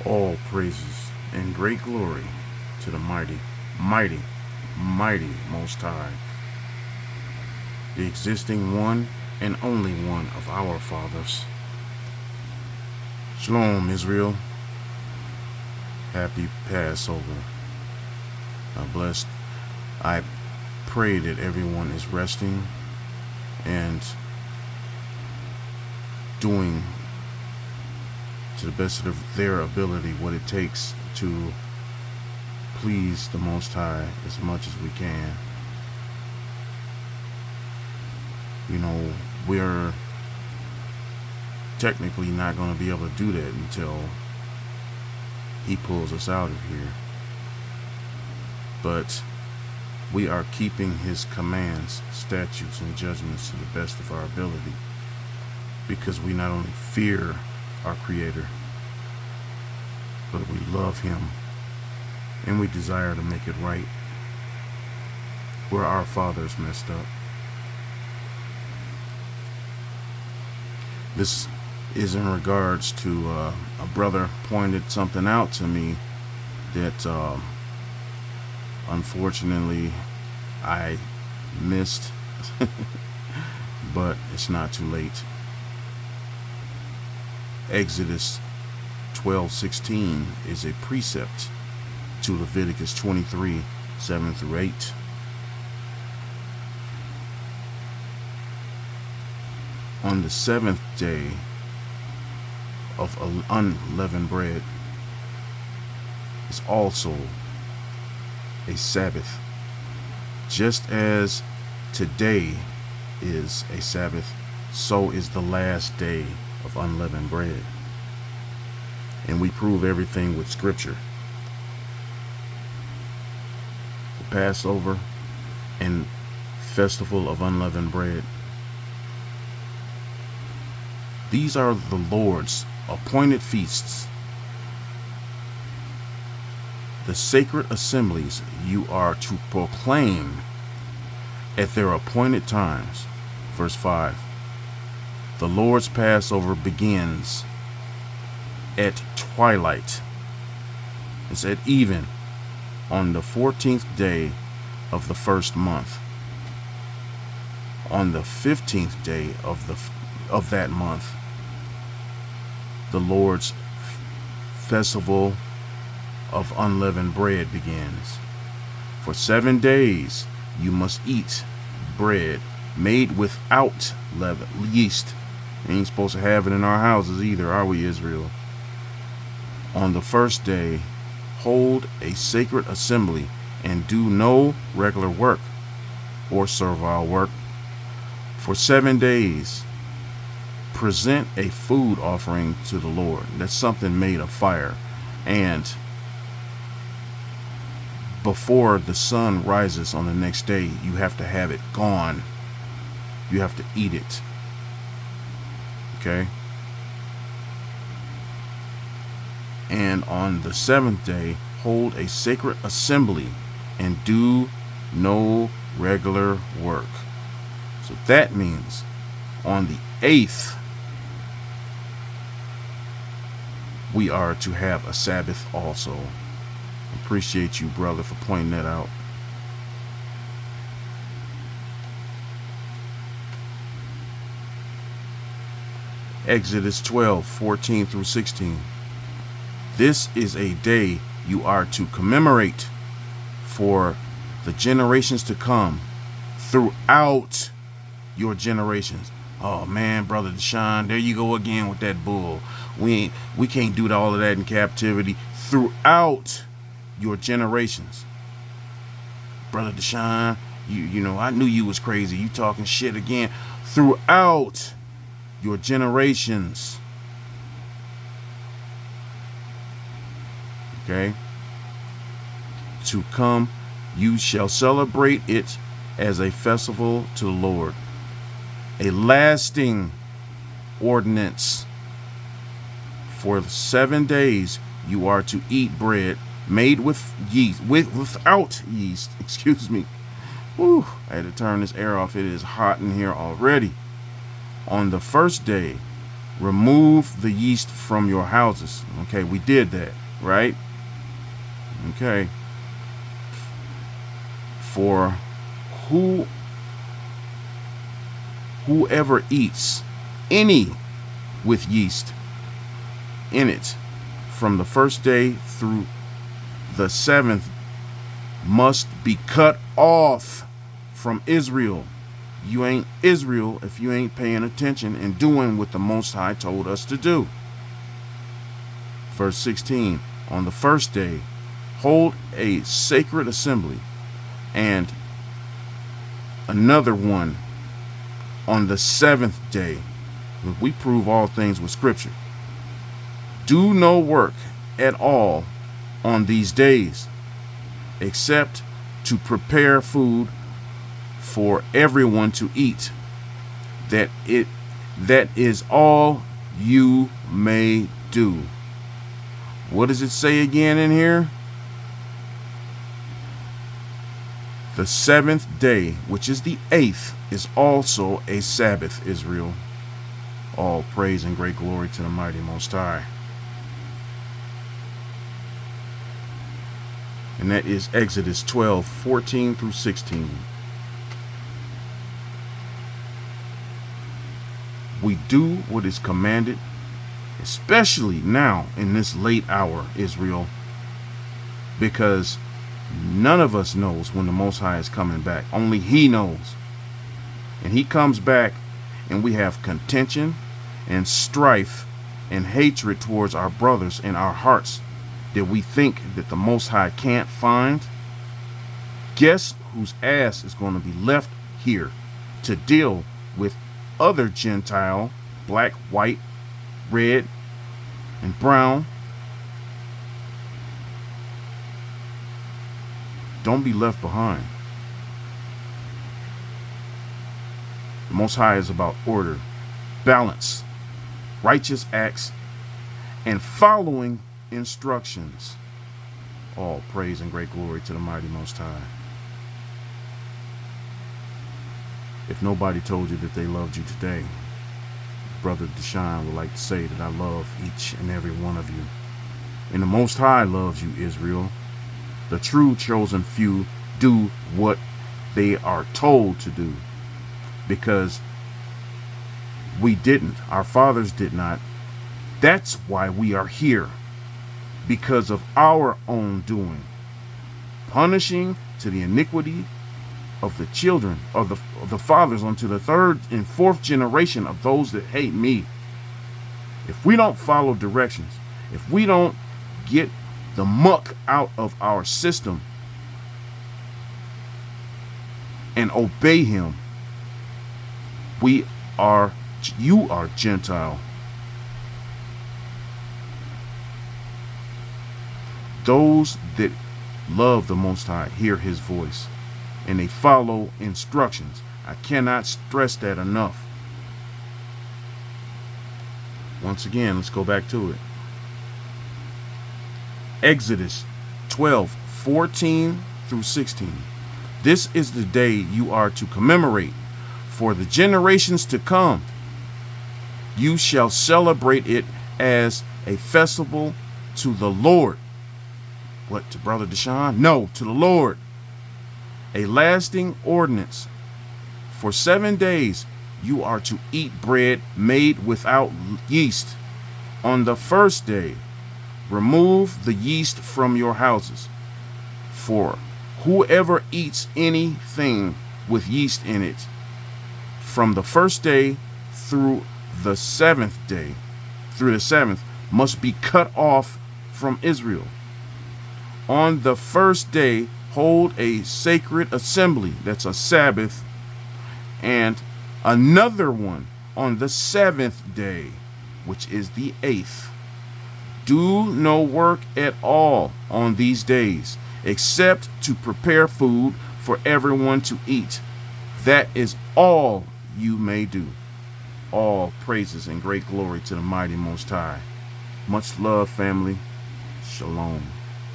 All praises and great glory to the mighty, mighty, mighty Most High, the existing one and only one of our fathers. Shalom, Israel. Happy Passover. Blessed. I pray that everyone is resting and doing to the best of their ability what it takes to please the Most High as much as we can. You know, we're technically not going to be able to do that until He pulls us out of here. But we are keeping His commands, statutes, and judgments to the best of our ability, because we not only fear our Creator, but we love Him and we desire to make it right where our fathers messed up. This is in regards to a brother pointed something out to me that unfortunately I missed, but it's not too late. Exodus 12:16 is a precept to Leviticus 23:7-8. On the seventh day of unleavened bread is also a Sabbath, just as today is a Sabbath, so is the last day of unleavened bread. And we prove everything with scripture. The Passover and festival of unleavened bread, these are the Lord's appointed feasts, the sacred assemblies you are to proclaim at their appointed times. Verse 5. The Lord's Passover begins at twilight. It's at even on the 14th day of the first month. On the 15th day of that month, the Lord's festival of unleavened bread begins. For 7 days you must eat bread made without yeast. We ain't supposed to have it in our houses either, are we, Israel? On the first day, hold a sacred assembly and do no regular work or servile work. For 7 days, present a food offering to the Lord. That's something made of fire. And before the sun rises on the next day, you have to have it gone. You have to eat it. Okay? And on the seventh day, hold a sacred assembly and do no regular work. So that means on the 8th, we are to have a Sabbath also. Appreciate you, brother, for pointing that out. Exodus 12:14-16. This is a day you are to commemorate for the generations to come throughout your generations. Oh man, brother Deshaun, there you go again with that bull. We can't do all of that in captivity. Throughout your generations. Brother Deshaun, you know, I knew you was crazy. You talking shit again. Throughout your generations. Okay? To come, you shall celebrate it as a festival to the Lord. A lasting ordinance. For 7 days you are to eat bread made with yeast, without yeast, excuse me. Whew, I had to turn this air off. It is hot in here already. On the first day, Remove the yeast from your houses. Okay, we did that, right? Okay. For whoever eats any with yeast in it from the first day through the seventh must be cut off from Israel. You ain't Israel if you ain't paying attention and doing what the Most High told us to do. Verse 16, on the first day, hold a sacred assembly, and another one on the seventh day. We prove all things with scripture. Do no work at all on these days, except to prepare food for everyone to eat. That is all you may do. What does it say again in here? The seventh day, which is the 8th, is also a Sabbath, Israel. All praise and great glory to the mighty Most High. And that is Exodus 12:14 through 16. We do what is commanded, especially now in this late hour, Israel, because none of us knows when the Most High is coming back. Only He knows. And He comes back and we have contention and strife and hatred towards our brothers in our hearts that we think that the Most High can't find. Guess whose ass is going to be left here to deal with other Gentile, black, white, red, and brown? Don't be left behind. The Most High is about order, balance, righteous acts, and following instructions. All praise and great glory to the mighty Most High. If nobody told you that they loved you today, Brother Deshaun would like to say that I love each and every one of you. And the Most High loves you, Israel. The true chosen few do what they are told to do, because we didn't. Our fathers did not. That's why we are here, because of our own doing, punishing to the iniquity of the children of the fathers unto the third and fourth generation of those that hate me. If we don't follow directions, if we don't get the muck out of our system and obey Him, you are Gentile. Those that love the Most High hear His voice and they follow instructions. I cannot stress that enough. Once again, let's go back to it. Exodus 12:14 through 16. This is the day you are to commemorate for the generations to come. You shall celebrate it as a festival to the Lord. What, to Brother Deshaun? No, to the Lord. A lasting ordinance. For 7 days you are to eat bread made without yeast. On the first day, remove the yeast from your houses. For whoever eats anything with yeast in it, from the first day through the seventh, must be cut off from Israel. On the first day, hold a sacred assembly, that's a Sabbath, and another one on the seventh day, which is the 8th. Do no work at all on these days, except to prepare food for everyone to eat. That is all you may do. All praises and great glory to the mighty Most High. Much love, family. Shalom.